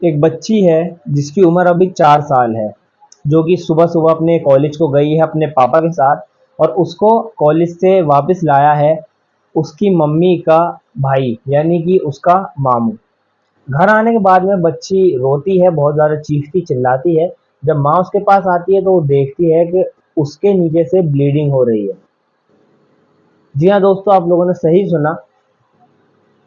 एक बच्ची है जिसकी उम्र अभी 4 साल है, जो कि सुबह सुबह अपने कॉलेज को गई है अपने पापा के साथ। और उसको कॉलेज से वापस लाया है उसकी मम्मी का भाई, यानी कि उसका मामू। घर आने के बाद में बच्ची रोती है, बहुत ज़्यादा चीखती चिल्लाती है। जब माँ उसके पास आती है तो वो देखती है कि उसके नीचे से ब्लीडिंग हो रही है। जी हाँ दोस्तों, आप लोगों ने सही सुना।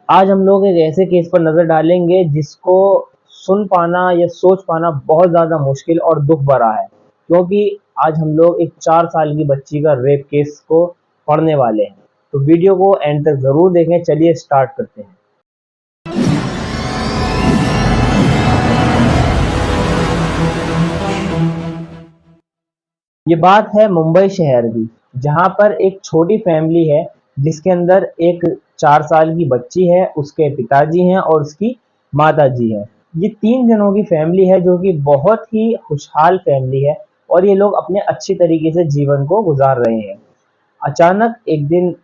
आज हम लोग एक ऐसे केस पर नज़र डालेंगे जिसको सुन पाना या सोच पाना बहुत ज़्यादा मुश्किल और दुख भरा है, क्योंकि आज हम लोग एक 4 साल की बच्ची का रेप केस को पढ़ने वाले हैं। तो वीडियो को एंड तक ज़रूर देखें। चलिए स्टार्ट करते हैं। ये बात है मुंबई शहर की, जहाँ पर एक छोटी फैमिली है जिसके अंदर एक 4 साल की बच्ची है, उसके पिताजी हैं और उसकी माता जी है। ये 3 जनों की फैमिली है जो कि बहुत ही खुशहाल फैमिली है और ये लोग अपने अच्छी तरीके से जीवन को गुजार रहे हैं। अचानक एक दिन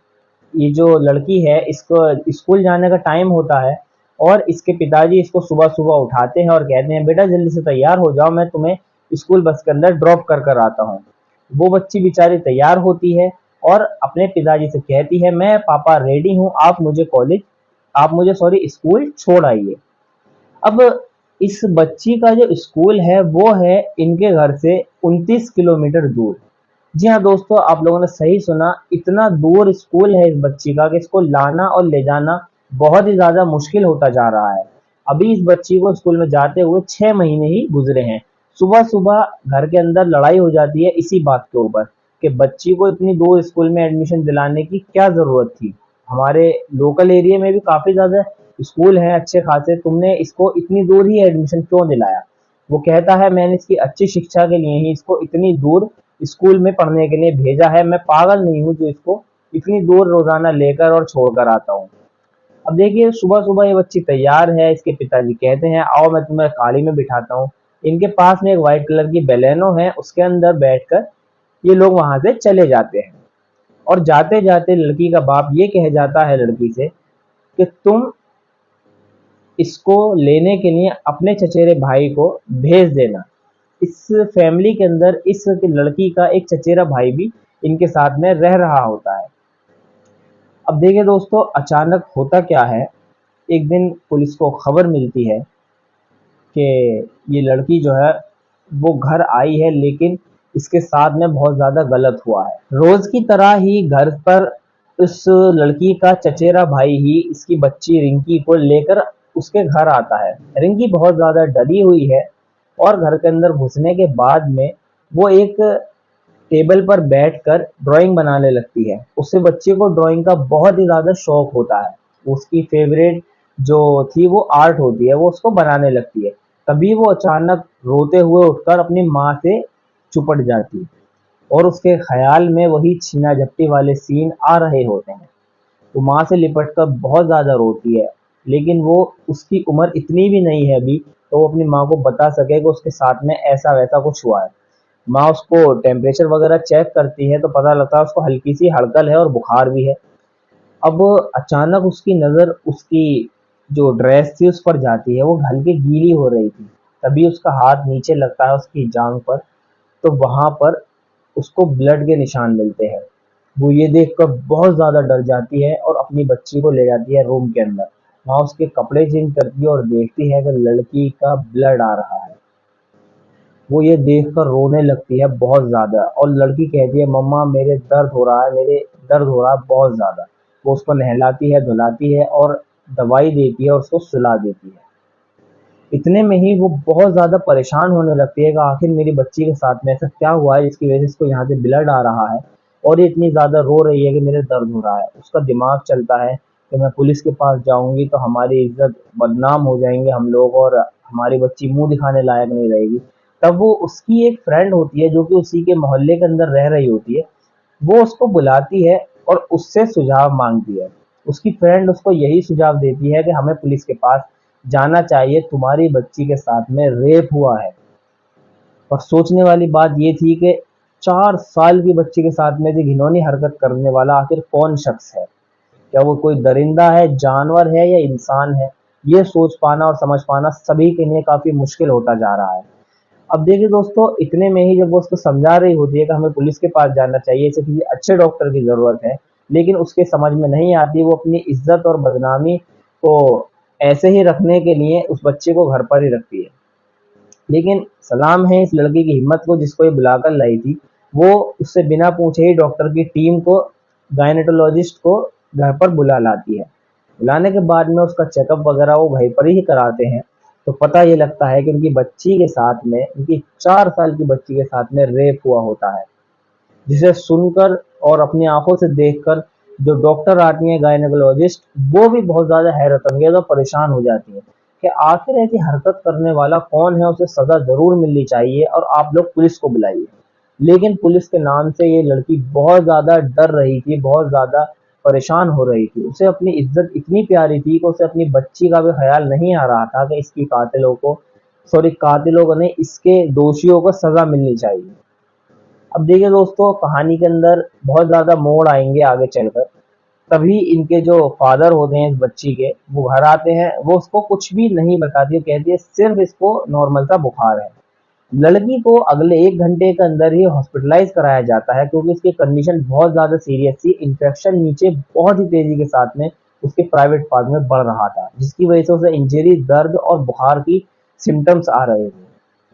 ये जो लड़की है, इसको स्कूल जाने का टाइम होता है और इसके पिताजी इसको सुबह सुबह उठाते हैं और कहते हैं, बेटा जल्दी से तैयार हो जाओ, मैं तुम्हें स्कूल बस के अंदर ड्रॉप कर कर आता हूँ। वो बच्ची बेचारी तैयार होती है और अपने पिताजी से कहती है, मैं पापा रेडी हूँ, आप मुझे सॉरी स्कूल छोड़ आइए। अब इस बच्ची का जो स्कूल है वो है इनके घर से 29 किलोमीटर दूर। जी हाँ दोस्तों, आप लोगों ने सही सुना, इतना दूर स्कूल है इस बच्ची का कि इसको लाना और ले जाना बहुत ही ज़्यादा मुश्किल होता जा रहा है। अभी इस बच्ची को स्कूल में जाते हुए 6 महीने ही गुजरे हैं। सुबह सुबह घर के अंदर लड़ाई हो जाती है इसी बात के ऊपर कि बच्ची को इतनी दूर स्कूल में एडमिशन दिलाने की क्या ज़रूरत थी। हमारे लोकल एरिया में भी काफ़ी ज़्यादा स्कूल हैं अच्छे खासे, तुमने इसको इतनी दूर ही एडमिशन क्यों दिलाया। वो कहता है, मैंने इसकी अच्छी शिक्षा के लिए ही इसको इतनी दूर स्कूल में पढ़ने के लिए भेजा है, मैं पागल नहीं हूँ जो इसको इतनी दूर रोजाना लेकर और छोड़कर आता हूँ। अब देखिए, सुबह सुबह ये बच्ची तैयार है, इसके पिताजी कहते हैं, आओ मैं तुम्हें गाड़ी में बिठाता हूँ। इनके पास में एक वाइट कलर की बेलेनो है, उसके अंदर बैठकर ये लोग वहां से चले जाते हैं। और जाते जाते लड़की का बाप ये कह जाता है लड़की से कि तुम इसको लेने के लिए अपने चचेरे भाई को भेज देना। इस फैमिली के अंदर इस लड़की का एक चचेरा भाई भी इनके साथ में रह रहा होता है। अब देखिए दोस्तों, अचानक होता क्या है, एक दिन पुलिस को खबर मिलती है कि ये लड़की जो है वो घर आई है, लेकिन इसके साथ में बहुत ज़्यादा गलत हुआ है। रोज़ की तरह ही घर पर इस लड़की का चचेरा भाई ही इसकी बच्ची रिंकी को लेकर उसके घर आता है। रिंकी बहुत ज़्यादा डरी हुई है और घर के अंदर घुसने के बाद में वो एक टेबल पर बैठकर ड्राइंग बनाने लगती है। उससे बच्चे को ड्राइंग का बहुत ही ज़्यादा शौक होता है। उसकी फेवरेट जो थी वो आर्ट होती है, वो उसको बनाने लगती है। तभी वो अचानक रोते हुए उठकर अपनी माँ से चुपट जाती है और उसके ख्याल में वही छीना झपटी वाले सीन आ रहे होते हैं। वो माँ से लिपट कर बहुत ज़्यादा रोती है, लेकिन वो उसकी उम्र इतनी भी नहीं है अभी तो वो अपनी माँ को बता सके कि उसके साथ में ऐसा वैसा कुछ हुआ है। माँ उसको टेम्परेचर वगैरह चेक करती है तो पता लगता है उसको हल्की सी हड़कल है और बुखार भी है। अब अचानक उसकी नज़र उसकी जो ड्रेस थी उस पर जाती है, वो हल्की गीली हो रही थी। तभी उसका हाथ नीचे लगता है उसकी जांघ पर, तो वहां पर उसको ब्लड के निशान मिलते हैं। वो ये देखकर बहुत ज़्यादा डर जाती है और अपनी बच्ची को ले जाती है रूम के अंदर। वहाँ उसके कपड़े चेंज करती है और देखती है कि लड़की का ब्लड आ रहा है। वो ये देखकर रोने लगती है बहुत ज़्यादा और लड़की कहती है, मम्मा मेरे दर्द हो रहा है, मेरे दर्द हो रहा है बहुत ज़्यादा। वो उसको नहलाती है, धुलाती है और दवाई देती है और उसको सुला देती है। इतने में ही वो बहुत ज़्यादा परेशान होने लगती है कि आखिर मेरी बच्ची के साथ में ऐसा क्या हुआ है जिसकी वजह से इसको यहाँ से ब्लड आ रहा है और ये इतनी ज़्यादा रो रही है कि मेरे दर्द हो रहा है। उसका दिमाग चलता है कि मैं पुलिस के पास जाऊंगी तो हमारी इज्जत बदनाम हो जाएंगे हम लोग और हमारी बच्ची मुंह दिखाने लायक नहीं रहेगी। तब वो उसकी एक फ्रेंड होती है जो कि उसी के मोहल्ले के अंदर रह रही होती है, वो उसको बुलाती है और उससे सुझाव मांगती है। उसकी फ्रेंड उसको यही सुझाव देती है कि हमें पुलिस के पास जाना चाहिए, तुम्हारी बच्ची के साथ में रेप हुआ है। और सोचने वाली बात ये थी कि 4 साल की बच्ची के साथ में भी घिनौनी हरकत करने वाला आखिर कौन शख्स है। क्या वो कोई दरिंदा है, जानवर है या इंसान है। ये सोच पाना और समझ पाना सभी के लिए काफी मुश्किल होता जा रहा है। अब देखिए दोस्तों, इतने में ही जब वो उसको समझा रही होती है कि हमें पुलिस के पास जाना चाहिए, इसे किसी अच्छे डॉक्टर की जरूरत है, लेकिन उसके समझ में नहीं आती, वो अपनी इज्जत और बदनामी को ऐसे ही रखने के लिए उस बच्चे को घर पर ही रखती है। लेकिन सलाम है इस लड़की की हिम्मत को, जिसको ये बुलाकर लाई थी। वो उससे बिना पूछे ही डॉक्टर की टीम को, गायनेटोलॉजिस्ट को घर पर बुला लाती है। बुलाने के बाद में उसका चेकअप वगैरह वो वहीं पर ही कराते हैं। तो पता ये लगता है कि उनकी बच्ची के साथ में, उनकी 4 साल की बच्ची के साथ में रेप हुआ होता है, जिसे सुनकर और अपनी आंखों से देखकर जो डॉक्टर आती हैं, गायनेकोलॉजिस्ट, वो भी बहुत ज्यादा हैरत अंगेज और परेशान हो जाती है कि आखिर ऐसी हरकत करने वाला कौन है, उसे सजा जरूर मिलनी चाहिए और आप लोग पुलिस को बुलाइए। लेकिन पुलिस के नाम से ये लड़की बहुत ज्यादा डर रही थी, बहुत ज्यादा परेशान हो रही थी। उसे अपनी इज्जत इतनी प्यारी थी कि उसे अपनी बच्ची का भी ख्याल नहीं आ रहा था कि इसकी कातिलों को, सॉरी कातिलों को नहीं, इसके दोषियों को सजा मिलनी चाहिए। अब देखिए दोस्तों, कहानी के अंदर बहुत ज्यादा मोड़ आएंगे आगे चलकर। तभी इनके जो फादर होते हैं इस बच्ची के, वो घर आते हैं। वो उसको कुछ भी नहीं बताती, कहती है सिर्फ इसको नॉर्मल सा बुखार है। लड़की को अगले 1 घंटे के अंदर ही हॉस्पिटलाइज कराया जाता है, क्योंकि उसकी कंडीशन बहुत ज्यादा सीरियस थी। इन्फेक्शन नीचे बहुत ही तेजी के साथ में उसके प्राइवेट पार्ट में बढ़ रहा था, जिसकी वजह से उसे इंजरी, दर्द और बुखार की सिम्टम्स आ रहे थे।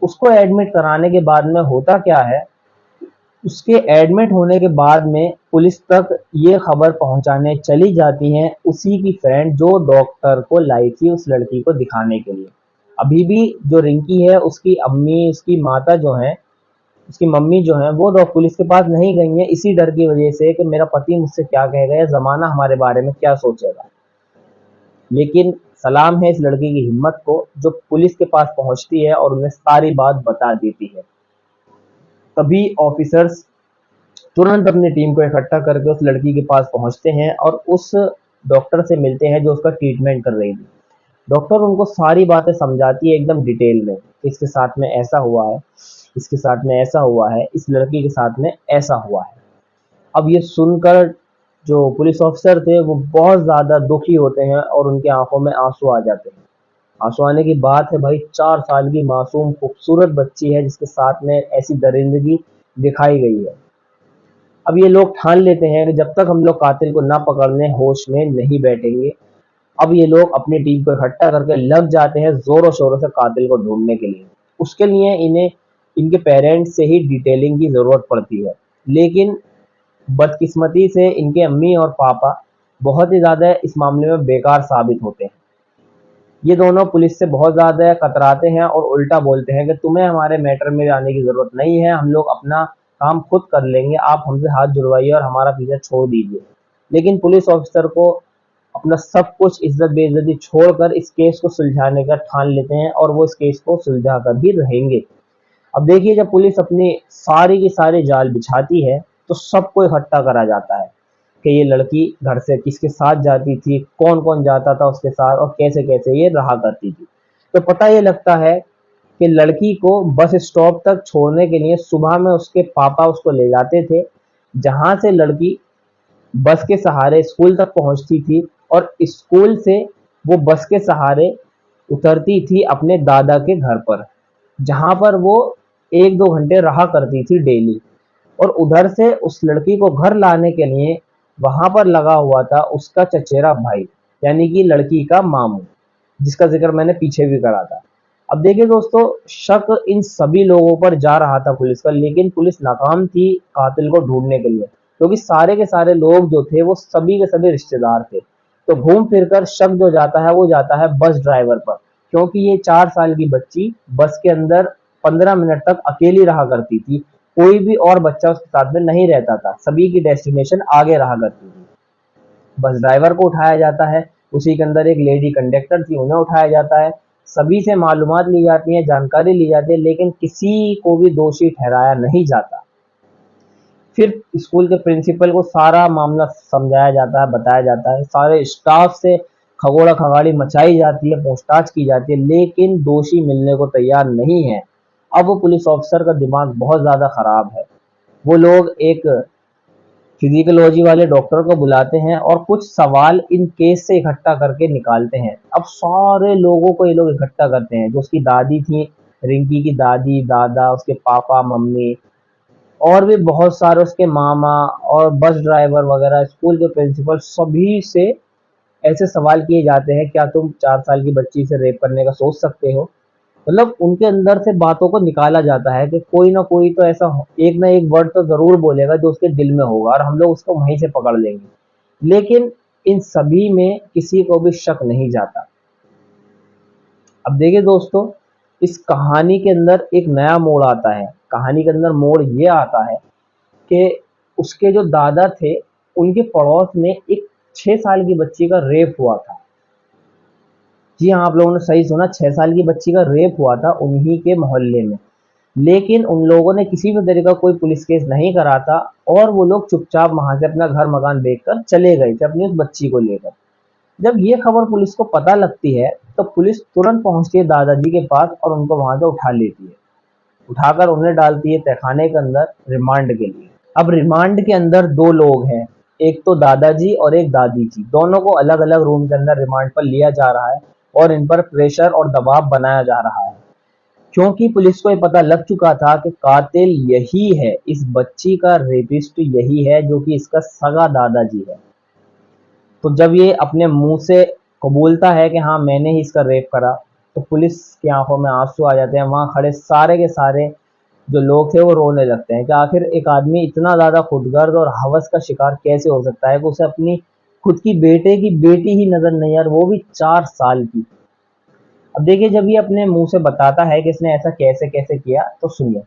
उसको एडमिट कराने के बाद में होता क्या है, उसके एडमिट होने के बाद में पुलिस तक ये खबर पहुंचाने चली जाती है उसी की फ्रेंड, जो डॉक्टर को लाई थी उस लड़की को दिखाने के लिए। अभी भी जो रिंकी है, उसकी अम्मी, उसकी माता जो है, उसकी मम्मी जो है, वो पुलिस के पास नहीं गई है, इसी डर की वजह से कि मेरा पति मुझसे क्या कहेगा या जमाना हमारे बारे में क्या सोचेगा। लेकिन सलाम है इस लड़की की हिम्मत को, जो पुलिस के पास पहुंचती है और उन्हें सारी बात बता देती है। तभी ऑफिसर्स तुरंत अपनी टीम को इकट्ठा करके उस लड़की के पास पहुंचते हैं और उस डॉक्टर से मिलते हैं जो उसका ट्रीटमेंट कर रही थी। डॉक्टर उनको सारी बातें समझाती है एकदम डिटेल में, इसके साथ में ऐसा हुआ है, इसके साथ में ऐसा हुआ है, इस लड़की के साथ में ऐसा हुआ है। अब ये सुनकर जो पुलिस ऑफिसर थे वो बहुत ज़्यादा दुखी होते हैं और उनकी आंखों में आंसू आ जाते हैं। आंसू आने की बात है भाई, 4 साल की मासूम खूबसूरत बच्ची है जिसके साथ में ऐसी दरिंदगी दिखाई गई है। अब ये लोग ठान लेते हैं कि जब तक हम लोग कातिल को ना पकड़ने होश में नहीं बैठेंगे। अब ये लोग अपनी टीम को इकट्ठा करके लग जाते हैं जोरों शोरों से कातिल को ढूंढने के लिए। उसके लिए इन्हें इनके पेरेंट्स से ही डिटेलिंग की जरूरत पड़ती है। लेकिन बदकिस्मती से इनके अम्मी और पापा बहुत ही ज्यादा इस मामले में बेकार साबित होते हैं। ये दोनों पुलिस से बहुत ज़्यादा कतराते हैं और उल्टा बोलते हैं कि तुम्हें हमारे मैटर में आने की ज़रूरत नहीं है, हम लोग अपना काम खुद कर लेंगे, आप हमसे हाथ जुड़वाइए और हमारा पीछा छोड़ दीजिए। लेकिन पुलिस ऑफिसर को अपना सब कुछ इज्जत बेइज्जती छोड़कर इस केस को सुलझाने का ठान लेते हैं और वो इस केस को सुलझा कर ही रहेंगे। अब देखिए, जब पुलिस अपनी सारी की सारी जाल बिछाती है तो सबको इकट्ठा करा जाता है कि ये लड़की घर से किसके साथ जाती थी, कौन कौन जाता था उसके साथ और कैसे कैसे ये रहा करती थी। तो पता ये लगता है कि लड़की को बस स्टॉप तक छोड़ने के लिए सुबह में उसके पापा उसको ले जाते थे, जहां से लड़की बस के सहारे स्कूल तक पहुंचती थी और स्कूल से वो बस के सहारे उतरती थी अपने दादा के घर पर, जहां पर वो 1-2 घंटे रहा करती थी डेली। और उधर से उस लड़की को घर लाने के लिए वहां पर लगा हुआ था उसका चचेरा भाई, यानी कि लड़की का मामू, जिसका जिक्र मैंने पीछे भी करा था। अब देखिए दोस्तों, शक इन सभी लोगों पर जा रहा था पुलिस का, लेकिन पुलिस नाकाम थी कातिल को ढूंढने के लिए, क्योंकि सारे के सारे लोग जो थे वो सभी के सभी रिश्तेदार थे। तो घूम फिर कर शक जो जाता है वो जाता है बस ड्राइवर पर, क्योंकि ये 4 साल की बच्ची बस के अंदर 15 मिनट तक अकेली रहा करती थी। कोई भी और बच्चा उसके साथ में नहीं रहता था, सभी की डेस्टिनेशन आगे रहा करती थी। बस ड्राइवर को उठाया जाता है, उसी के अंदर एक लेडी कंडक्टर थी, उन्हें उठाया जाता है। सभी से मालूमात ली जाती है, जानकारी ली जाती है, लेकिन किसी को भी दोषी ठहराया नहीं जाता। फिर स्कूल के प्रिंसिपल को सारा मामला समझाया जाता है, बताया जाता है, सारे स्टाफ से खगोड़ा खगाड़ी मचाई जाती है, पूछताछ की जाती है, लेकिन दोषी मिलने को तैयार नहीं है। अब वो पुलिस ऑफिसर का दिमाग बहुत ज्यादा खराब है। वो लोग एक फिजिकोलॉजी वाले डॉक्टर को बुलाते हैं और कुछ सवाल इन केस से इकट्ठा करके निकालते हैं। अब सारे लोगों को ये लोग इकट्ठा करते हैं, जो उसकी दादी थी, रिंकी की दादी, दादा, उसके पापा, मम्मी, और भी बहुत सारे उसके मामा और बस ड्राइवर वगैरह, स्कूल के प्रिंसिपल, सभी से ऐसे सवाल किए जाते हैं, क्या तुम 4 साल की बच्ची से रेप करने का सोच सकते हो? मतलब उनके अंदर से बातों को निकाला जाता है कि कोई ना कोई तो ऐसा एक ना एक वर्ड तो जरूर बोलेगा जो उसके दिल में होगा और हम लोग उसको वहीं से पकड़ लेंगे। लेकिन इन सभी में किसी को भी शक नहीं जाता। अब देखिए दोस्तों, इस कहानी के अंदर एक नया मोड़ आता है। कहानी के अंदर मोड़ ये आता है कि उसके जो दादा थे, उनके पड़ोस में एक 6 साल की बच्ची का रेप हुआ था। जी हाँ, आप लोगों ने सही सुना, 6 साल की बच्ची का रेप हुआ था उन्हीं के मोहल्ले में। लेकिन उन लोगों ने किसी भी तरह का कोई पुलिस केस नहीं करा था और वो लोग चुपचाप वहां से अपना घर मकान बेचकर चले गए थे अपनी उस बच्ची को लेकर। जब ये खबर पुलिस को पता लगती है तो पुलिस तुरंत पहुंचती है दादाजी के पास और उनको वहां से उठा लेती है। उठाकर उन्हें डालती है तहखाने के अंदर रिमांड के लिए। अब रिमांड के अंदर दो लोग हैं, एक तो दादाजी और एक दादी जी। दोनों को अलग अलग रूम के अंदर रिमांड पर लिया जा रहा है और इन पर प्रेशर और दबाव बनाया जा रहा है, क्योंकि पुलिस को ये पता लग चुका था कि कातिल यही है, इस बच्ची का रेपिस्ट यही है, जो कि इसका सगा दादाजी है। तो जब ये अपने मुंह से कबूलता है कि हाँ मैंने ही इसका रेप करा, तो पुलिस की आंखों में आंसू आ जाते हैं। वहां खड़े सारे के सारे जो लोग थे वो रोने लगते हैं कि आखिर एक आदमी इतना ज्यादा खुदगर्ज और हवस का शिकार कैसे हो सकता है कि उसे अपनी खुद की बेटे की बेटी ही नजर नहीं आ रही, वो भी 4 साल की। अब देखिए, जब ये अपने मुंह से बताता है कि इसने ऐसा कैसे कैसे किया, तो सुनिए।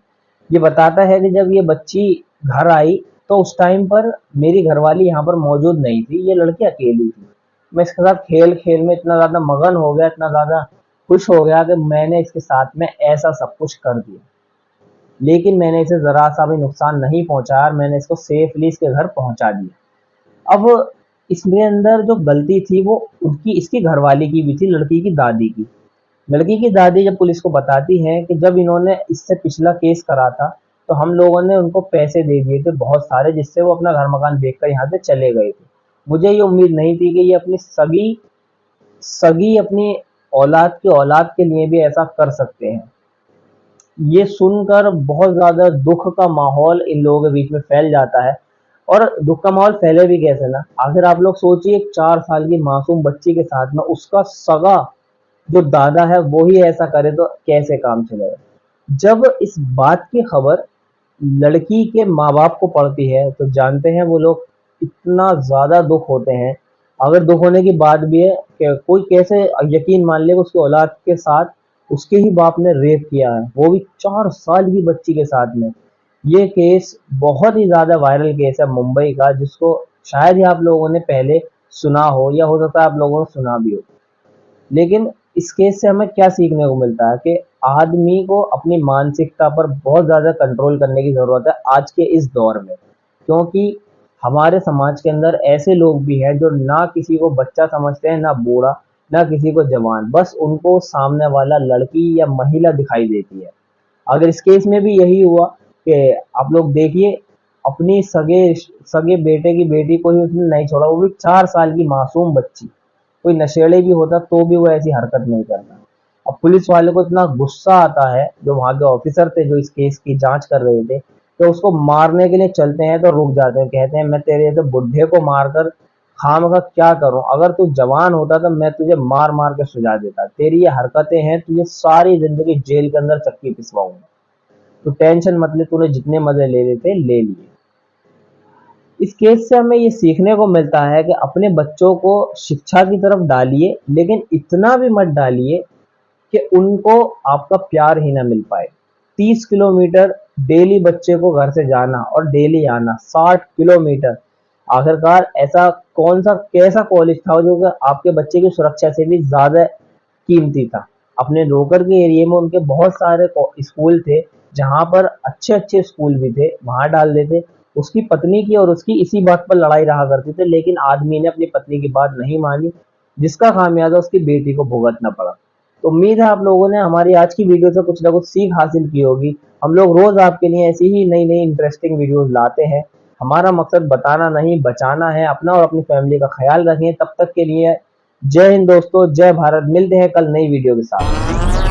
ये बताता है कि जब ये बच्ची घर आई तो उस टाइम पर मेरी घरवाली यहाँ पर मौजूद नहीं थी, ये लड़की अकेली थी। मैं इसके साथ खेल खेल में इतना ज्यादा मगन हो गया, इतना ज्यादा खुश हो गया कि मैंने इसके साथ में ऐसा सब कुछ कर दिया। लेकिन मैंने इसे जरा सा भी नुकसान नहीं पहुंचाया और मैंने इसको सेफली इसके घर पहुंचा दिया। अब इसमें अंदर जो गलती थी वो उनकी, इसकी घरवाली की भी थी, लड़की की दादी की। लड़की की दादी जब पुलिस को बताती है कि जब इन्होंने इससे पिछला केस करा था तो हम लोगों ने उनको पैसे दे दिए थे बहुत सारे, जिससे वो अपना घर मकान बेचकर यहाँ से चले गए थे। मुझे ये उम्मीद नहीं थी कि ये अपनी सगी सगी अपनी औलाद के लिए भी ऐसा कर सकते हैं। ये सुनकर बहुत ज्यादा दुख का माहौल इन लोगों के बीच में फैल जाता है। और दुख का माहौल फैले भी कैसे ना, आखिर आप लोग सोचिए, 4 साल की मासूम बच्ची के साथ में उसका सगा जो दादा है वो ही ऐसा करे तो कैसे काम चलेगा। जब इस बात की खबर लड़की के माँ बाप को पड़ती है तो जानते हैं वो लोग इतना ज्यादा दुख होते हैं। अगर दुख होने की बात भी है कि कोई कैसे यकीन मान ले उसकी औलाद के साथ उसके ही बाप ने रेप किया है, वो भी 4 साल की बच्ची के साथ में। ये केस बहुत ही ज्यादा वायरल केस है मुंबई का, जिसको शायद ही आप लोगों ने पहले सुना हो या हो सकता है आप लोगों ने सुना भी हो। लेकिन इस केस से हमें क्या सीखने को मिलता है कि आदमी को अपनी मानसिकता पर बहुत ज़्यादा कंट्रोल करने की ज़रूरत है आज के इस दौर में, क्योंकि हमारे समाज के अंदर ऐसे लोग भी हैं जो ना किसी को बच्चा समझते हैं, ना बूढ़ा, ना किसी को जवान, बस उनको सामने वाला लड़की या महिला दिखाई देती है। अगर इस केस में भी यही हुआ कि आप लोग देखिए, अपनी सगे सगे बेटे की बेटी को ही उसने नहीं छोड़ा, वो भी 4 साल की मासूम बच्ची। कोई नशेड़ी भी होता तो भी वो ऐसी हरकत नहीं करता। अब पुलिस वाले को इतना गुस्सा आता है, जो वहां के ऑफिसर थे जो इस केस की जांच कर रहे थे, तो उसको मारने के लिए चलते हैं तो रुक जाते हैं, कहते हैं मैं तेरे जैसे बुढ़े को मारकर खाम का क्या करूं, अगर तू जवान होता तो मैं तुझे मार मार के सुझा देता, तेरी ये हरकतें हैं, तुझे सारी जिंदगी जेल के अंदर चक्की पिसवाऊंगा, तू टेंशन मत ले, तूने जितने मजे ले लेते ले लिए। इस केस से हमें ये सीखने को मिलता है कि अपने बच्चों को शिक्षा की तरफ डालिए, लेकिन इतना भी मत डालिए कि उनको आपका प्यार ही ना मिल पाए। 30 किलोमीटर डेली बच्चे को घर से जाना और डेली आना, 60 किलोमीटर। आखिरकार ऐसा कौन सा कैसा कॉलेज था जो कि आपके बच्चे की सुरक्षा से भी ज्यादा कीमती था? अपने लोकल के एरिया में उनके बहुत सारे स्कूल थे, जहां पर अच्छे अच्छे स्कूल भी थे, वहां डाल देते। उसकी पत्नी की और उसकी इसी बात पर लड़ाई रहा करती थी, लेकिन आदमी ने अपनी पत्नी की बात नहीं मानी, जिसका खामियाजा उसकी बेटी को भुगतना पड़ा। तो उम्मीद है आप लोगों ने हमारी आज की वीडियो से कुछ ना कुछ सीख हासिल की होगी। हम लोग रोज आपके लिए ऐसी ही नई नई इंटरेस्टिंग वीडियोस लाते हैं। हमारा मकसद बताना नहीं, बचाना है। अपना और अपनी फैमिली का ख्याल रखें। तब तक के लिए जय हिंद दोस्तों, जय भारत। मिलते हैं कल नई वीडियो के साथ।